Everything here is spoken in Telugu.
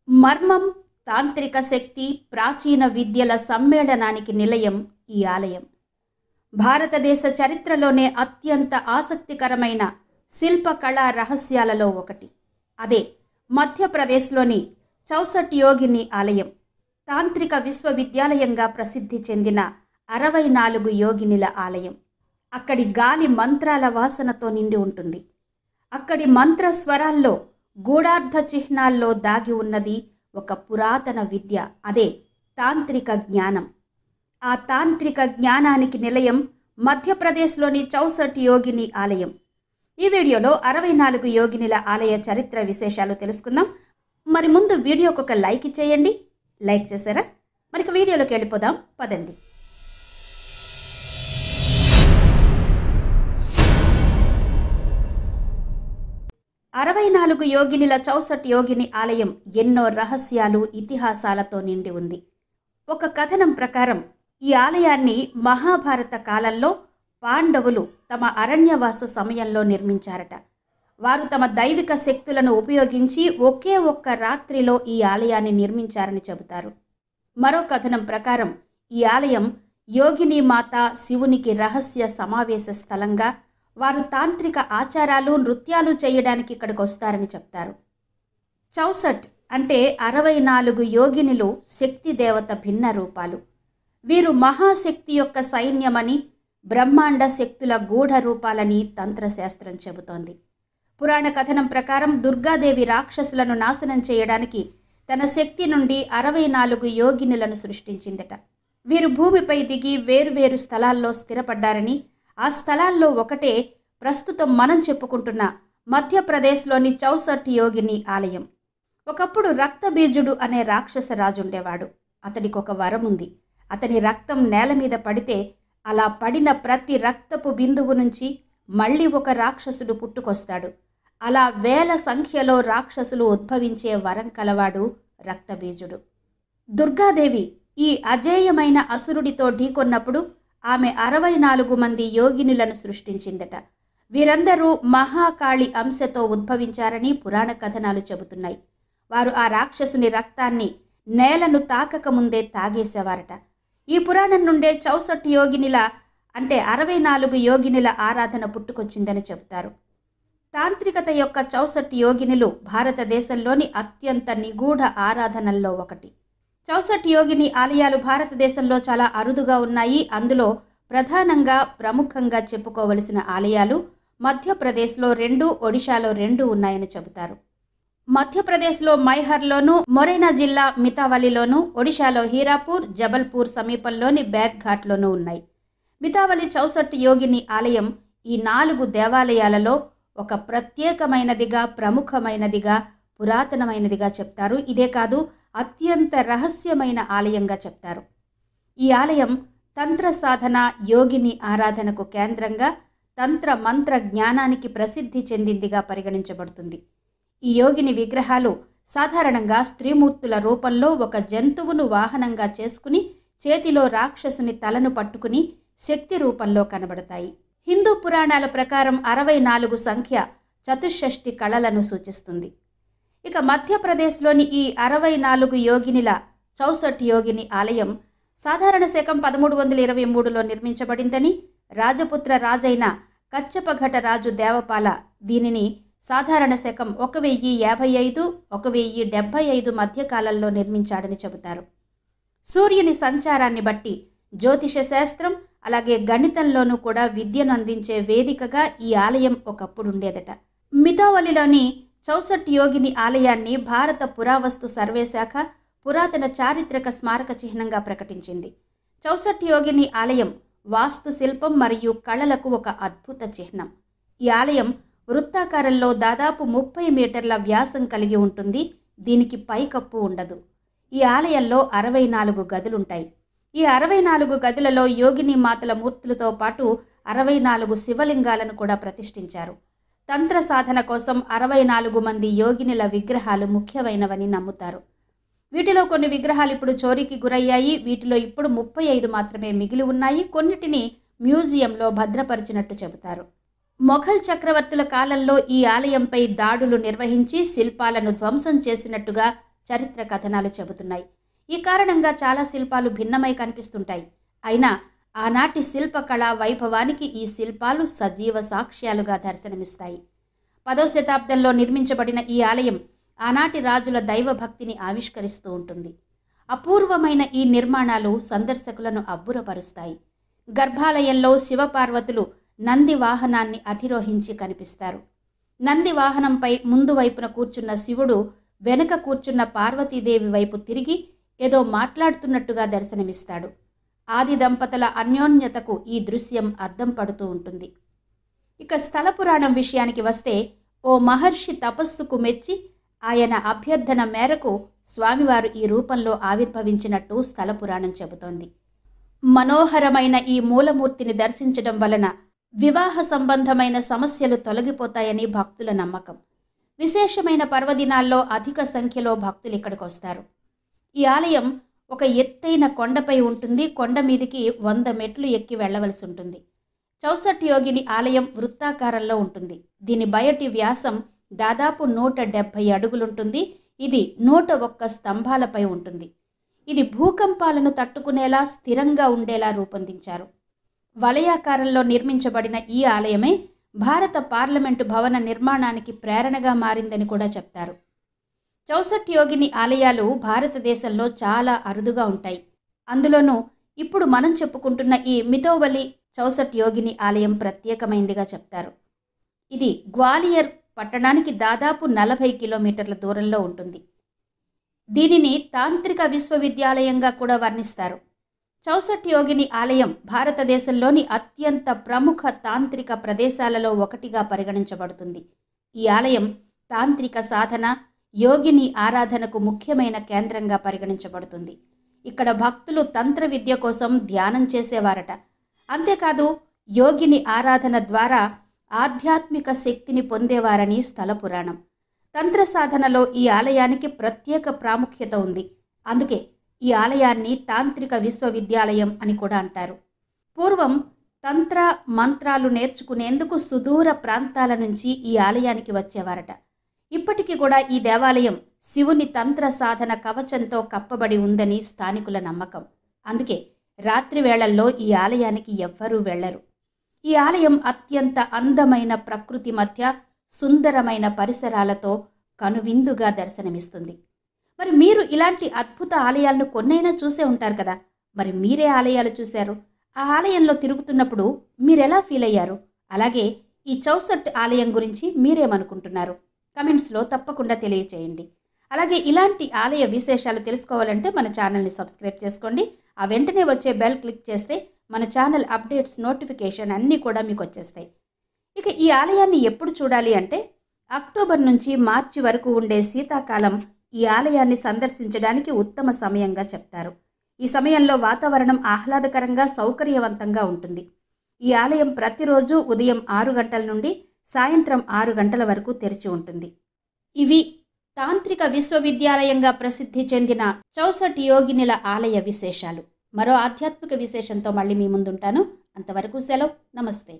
మర్మం, తాంత్రిక శక్తి, ప్రాచీన విద్యల సమ్మేళనానికి నిలయం ఈ ఆలయం. భారతదేశ చరిత్రలోనే అత్యంత ఆసక్తికరమైన శిల్పకళా రహస్యాలలో ఒకటి. అదే మధ్యప్రదేశ్లోని చౌసట్ యోగిని ఆలయం. తాంత్రిక విశ్వవిద్యాలయంగా ప్రసిద్ధి చెందిన 64 యోగినిల ఆలయం. అక్కడి గాలి మంత్రాల వాసనతో నిండి ఉంటుంది. అక్కడి మంత్ర స్వరాల్లో, గూఢార్థ చిహ్నాల్లో దాగి ఉన్నది ఒక పురాతన విద్య. అదే తాంత్రిక జ్ఞానం. ఆ తాంత్రిక జ్ఞానానికి నిలయం మధ్యప్రదేశ్లోని చౌసట్ యోగిని ఆలయం. ఈ వీడియోలో 64 యోగినిల ఆలయ చరిత్ర విశేషాలు తెలుసుకుందాం. మరి ముందు వీడియోకి ఒక లైక్ ఇచ్చేయండి. లైక్ చేశారా? మరి వీడియోలోకి వెళ్ళిపోదాం పదండి. 64 యోగినిల చౌసట్ యోగిని ఆలయం ఎన్నో రహస్యాలు, ఇతిహాసాలతో నిండి ఉంది. ఒక కథనం ప్రకారం ఈ ఆలయాన్ని మహాభారత కాలంలో పాండవులు తమ అరణ్యవాస సమయంలో నిర్మించారట. వారు తమ దైవిక శక్తులను ఉపయోగించి ఒకే ఒక్క రాత్రిలో ఈ ఆలయాన్ని నిర్మించారని చెబుతారు. మరో కథనం ప్రకారం ఈ ఆలయం యోగిని మాత శివునికి రహస్య సమావేశ స్థలంగా, వారు తాంత్రిక ఆచారాలు, నృత్యాలు చేయడానికి ఇక్కడికి వస్తారని చెప్తారు. చౌసట్ అంటే 64 యోగినులు, శక్తి దేవత భిన్న రూపాలు. వీరు మహాశక్తి యొక్క సైన్యమని, బ్రహ్మాండ శక్తుల గూఢ రూపాలని తంత్రశాస్త్రం చెబుతోంది. పురాణ కథనం ప్రకారం దుర్గాదేవి రాక్షసులను నాశనం చేయడానికి తన శక్తి నుండి 64 యోగినులను సృష్టించిందట. వీరు భూమిపై దిగి వేరువేరు స్థలాల్లో స్థిరపడ్డారని, ఆ స్థలాల్లో ఒకటే ప్రస్తుతం మనం చెప్పుకుంటున్న మధ్యప్రదేశ్లోని చౌసట్ యోగిని ఆలయం. ఒకప్పుడు రక్తబీజుడు అనే రాక్షస రాజుండేవాడు. అతడికి ఒక వరం ఉంది. అతని రక్తం నేల మీద పడితే అలా పడిన ప్రతి రక్తపు బిందువు నుంచి మళ్ళీ ఒక రాక్షసుడు పుట్టుకొస్తాడు. అలా వేల సంఖ్యలో రాక్షసులు ఉద్భవించే వరం కలవాడు రక్తబీజుడు. దుర్గాదేవి ఈ అజేయమైన అసురుడితో ఢీకొన్నప్పుడు ఆమె 64 మంది యోగినులను సృష్టించిందట. వీరందరూ మహాకాళి అంశతో ఉద్భవించారని పురాణ కథనాలు చెబుతున్నాయి. వారు ఆ రాక్షసుని రక్తాన్ని నేలను తాకకముందే తాగేసేవారట. ఈ పురాణం నుండే చౌసట్ యోగినిల అంటే 64 యోగినుల ఆరాధన పుట్టుకొచ్చిందని చెబుతారు. తాంత్రికత యొక్క చౌసట్ యోగినులు భారతదేశంలోని అత్యంత నిగూఢ ఆరాధనల్లో ఒకటి. చౌసట్ యోగిని ఆలయాలు భారతదేశంలో చాలా అరుదుగా ఉన్నాయి. అందులో ప్రధానంగా ప్రముఖంగా చెప్పుకోవలసిన ఆలయాలు మధ్యప్రదేశ్లో 2, ఒడిశాలో 2 ఉన్నాయని చెబుతారు. మధ్యప్రదేశ్లో మైహర్లోను, మొరేనా జిల్లా మితావలిలోను, ఒడిశాలో హీరాపూర్, జబల్పూర్ సమీపంలోని బేద్ఘాట్లోనూ ఉన్నాయి. మితావలి చౌసట్ యోగిని ఆలయం ఈ 4 దేవాలయాలలో ఒక ప్రత్యేకమైనదిగా, ప్రముఖమైనదిగా, పురాతనమైనదిగా చెప్తారు. ఇదే కాదు, అత్యంత రహస్యమైన ఆలయంగా చెప్తారు. ఈ ఆలయం తంత్ర సాధన, యోగిని ఆరాధనకు కేంద్రంగా, తంత్ర మంత్ర జ్ఞానానికి ప్రసిద్ధి చెందిందిగా పరిగణించబడుతుంది. ఈ యోగిని విగ్రహాలు సాధారణంగా స్త్రీమూర్తుల రూపంలో ఒక జంతువును వాహనంగా చేసుకుని చేతిలో రాక్షసుని తలను పట్టుకుని శక్తి రూపంలో కనబడతాయి. హిందూ పురాణాల ప్రకారం 64 సంఖ్య చతుషష్ఠి కళలను సూచిస్తుంది. ఇక మధ్యప్రదేశ్లోని ఈ 64 యోగినిల చౌసట్ యోగిని ఆలయం సాధారణ శకం 1323లో నిర్మించబడిందని, రాజపుత్ర రాజైన కచ్చపఘట రాజు దేవపాల దీనిని సాధారణ శకం 1055, 1075 మధ్యకాలంలో నిర్మించాడని చెబుతారు. సూర్యుని సంచారాన్ని బట్టి జ్యోతిష శాస్త్రం, అలాగే గణితంలోనూ కూడా విద్యను అందించే వేదికగా ఈ ఆలయం ఒకప్పుడు ఉండేదట. మితావలిలోని చౌసట్ యోగిని ఆలయాన్ని భారత పురావస్తు సర్వేశాఖ పురాతన చారిత్రక స్మారక చిహ్నంగా ప్రకటించింది. చౌసట్ యోగిని ఆలయం వాస్తు శిల్పం మరియు కళలకు ఒక అద్భుత చిహ్నం. ఈ ఆలయం వృత్తాకారంలో దాదాపు 30 మీటర్ల వ్యాసం కలిగి ఉంటుంది. దీనికి పైకప్పు ఉండదు. ఈ ఆలయంలో 64 గదులుంటాయి. ఈ 64 గదులలో యోగిని మాతల మూర్తులతో పాటు 64 శివలింగాలను కూడా ప్రతిష్ఠించారు. తంత్ర సాధన కోసం 64 మంది యోగినుల విగ్రహాలు ముఖ్యమైనవని నమ్ముతారు. వీటిలో కొన్ని విగ్రహాలు ఇప్పుడు చోరీకి గురయ్యాయి. వీటిలో ఇప్పుడు 35 మాత్రమే మిగిలి ఉన్నాయి. కొన్నిటిని మ్యూజియంలో భద్రపరిచినట్టు చెబుతారు. మొఘల్ చక్రవర్తుల కాలంలో ఈ ఆలయంపై దాడులు నిర్వహించి శిల్పాలను ధ్వంసం చేసినట్టుగా చరిత్ర కథనాలు చెబుతున్నాయి. ఈ కారణంగా చాలా శిల్పాలు భిన్నమై కనిపిస్తుంటాయి. అయినా ఆనాటి శిల్పకళా వైభవానికి ఈ శిల్పాలు సజీవ సాక్ష్యాలుగా దర్శనమిస్తాయి. 10వ శతాబ్దంలో నిర్మించబడిన ఈ ఆలయం ఆనాటి రాజుల దైవభక్తిని ఆవిష్కరిస్తూ ఉంటుంది. అపూర్వమైన ఈ నిర్మాణాలు సందర్శకులను అబ్బురపరుస్తాయి. గర్భాలయంలో శివపార్వతులు నంది వాహనాన్ని అధిరోహించి కనిపిస్తారు. నంది వాహనంపై ముందు వైపున కూర్చున్న శివుడు వెనుక కూర్చున్న పార్వతీదేవి వైపు తిరిగి ఏదో మాట్లాడుతున్నట్టుగా దర్శనమిస్తాడు. ఆది దంపతుల అన్యోన్యతకు ఈ దృశ్యం అద్దం పడుతూ ఉంటుంది. ఇక స్థల పురాణం విషయానికి వస్తే, ఓ మహర్షి తపస్సుకు మెచ్చి ఆయన అభ్యర్థన మేరకు స్వామివారు ఈ రూపంలో ఆవిర్భవించినట్టు స్థల పురాణం చెబుతోంది. మనోహరమైన ఈ మూలమూర్తిని దర్శించడం వలన వివాహ సంబంధమైన సమస్యలు తొలగిపోతాయని భక్తుల నమ్మకం. విశేషమైన పర్వదినాల్లో అధిక సంఖ్యలో భక్తులు ఇక్కడికి వస్తారు. ఈ ఆలయం ఒక ఎత్తైన కొండపై ఉంటుంది. కొండ మీదికి 100 మెట్లు ఎక్కి వెళ్లవలసి ఉంటుంది. చౌసట్ యోగిని ఆలయం వృత్తాకారంలో ఉంటుంది. దీని బయటి వ్యాసం దాదాపు 170 అడుగులుంటుంది. ఇది 101 స్తంభాలపై ఉంటుంది. ఇది భూకంపాలను తట్టుకునేలా స్థిరంగా ఉండేలా రూపొందించారు. వలయాకారంలో నిర్మించబడిన ఈ ఆలయమే భారత పార్లమెంటు భవన నిర్మాణానికి ప్రేరణగా మారిందని కూడా చెప్తారు. చౌసట్ యోగిని ఆలయాలు భారతదేశంలో చాలా అరుదుగా ఉంటాయి. అందులోనూ ఇప్పుడు మనం చెప్పుకుంటున్న ఈ మితోవలి చౌసట్ యోగిని ఆలయం ప్రత్యేకమైందిగా చెప్తారు. ఇది గ్వాలియర్ పట్టణానికి దాదాపు 40 కిలోమీటర్ల దూరంలో ఉంటుంది. దీనిని తాంత్రిక విశ్వవిద్యాలయంగా కూడా వర్ణిస్తారు. చౌసట్ యోగిని ఆలయం భారతదేశంలోని అత్యంత ప్రముఖ తాంత్రిక ప్రదేశాలలో ఒకటిగా పరిగణించబడుతుంది. ఈ ఆలయం తాంత్రిక సాధన, యోగిని ఆరాధనకు ముఖ్యమైన కేంద్రంగా పరిగణించబడుతుంది. ఇక్కడ భక్తులు తంత్ర విద్య కోసం ధ్యానం చేసేవారట. అంతేకాదు యోగిని ఆరాధన ద్వారా ఆధ్యాత్మిక శక్తిని పొందేవారని స్థల పురాణం. తంత్ర సాధనలో ఈ ఆలయానికి ప్రత్యేక ప్రాముఖ్యత ఉంది. అందుకే ఈ ఆలయాన్ని తాంత్రిక విశ్వవిద్యాలయం అని కూడా అంటారు. పూర్వం తంత్ర మంత్రాలు నేర్చుకునేందుకు సుదూర ప్రాంతాల నుంచి ఈ ఆలయానికి వచ్చేవారట. ఇప్పటికీ కూడా ఈ దేవాలయం శివుని తంత్ర సాధన కవచంతో కప్పబడి ఉందని స్థానికుల నమ్మకం. అందుకే రాత్రి వేళల్లో ఈ ఆలయానికి ఎవ్వరూ వెళ్లరు. ఈ ఆలయం అత్యంత అందమైన ప్రకృతి మధ్య సుందరమైన పరిసరాలతో కనువిందుగా దర్శనమిస్తుంది. మరి మీరు ఇలాంటి అద్భుత ఆలయాలను కొన్నైనా చూసే ఉంటారు కదా. మరి మీరే ఆలయాలు చూశారు? ఆ ఆలయంలో తిరుగుతున్నప్పుడు మీరెలా ఫీల్ అయ్యారు? అలాగే ఈ చౌసట్ ఆలయం గురించి మీరేమనుకుంటున్నారు? కమెంట్స్లో తప్పకుండా తెలియచేయండి. అలాగే ఇలాంటి ఆలయ విశేషాలు తెలుసుకోవాలంటే మన ఛానల్ని సబ్స్క్రైబ్ చేసుకోండి. ఆ వెంటనే వచ్చే బెల్ క్లిక్ చేస్తే మన ఛానల్ అప్డేట్స్, నోటిఫికేషన్ అన్నీ కూడా మీకు వచ్చేస్తాయి. ఇక ఈ ఆలయాన్ని ఎప్పుడు చూడాలి అంటే, అక్టోబర్ నుంచి మార్చి వరకు ఉండే శీతాకాలం ఈ ఆలయాన్ని సందర్శించడానికి ఉత్తమ సమయంగా చెప్తారు. ఈ సమయంలో వాతావరణం ఆహ్లాదకరంగా, సౌకర్యవంతంగా ఉంటుంది. ఈ ఆలయం ప్రతిరోజు ఉదయం 6 గంటల నుండి సాయంత్రం 6 గంటల వరకు తెరిచి ఉంటుంది. ఇవి తాంత్రిక విశ్వవిద్యాలయంగా ప్రసిద్ధి చెందిన చౌసట్ యోగినిల ఆలయ విశేషాలు. మరో ఆధ్యాత్మిక విశేషంతో మళ్ళీ మీ ముందుంటాను. అంతవరకు సెలవు. నమస్తే.